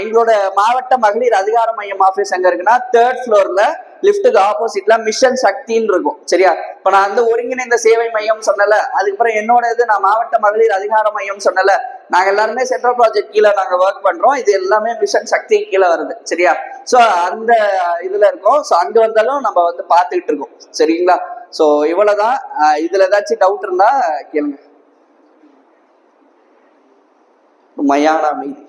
எங்களோட மாவட்ட மகளிர் அதிகார மையம் ஆபீஸ் எங்க இருக்குன்னா 3rd ஃப்ளோர்ல லிப்டுக்கு ஆப்போசிட்ல மிஷன் சக்தின்னு இருக்கும். சரியா? இப்ப நான் வந்து ஒருங்கிணைந்த சேவை மையம் சொன்னல, அதுக்கப்புறம் என்னோட இது நான் மாவட்ட மகளிர் அதிகார மையம் சொன்னல, நாங்க எல்லாருமே சென்ட்ரல் ப்ராஜெக்ட் கீழே நாங்க ஒர்க் பண்றோம். இது எல்லாமே மிஷன் சக்தி கீழே வருது. சரியா? சோ அந்த இதுல இருக்கோம். சோ அங்க வந்தாலும் நம்ம வந்து பாத்துக்கிட்டு இருக்கோம். சரிங்களா? சோ இவ்வளவுதான். இதுல ஏதாச்சும் டவுட் இருந்தா கேளுங்க. மயான மீதி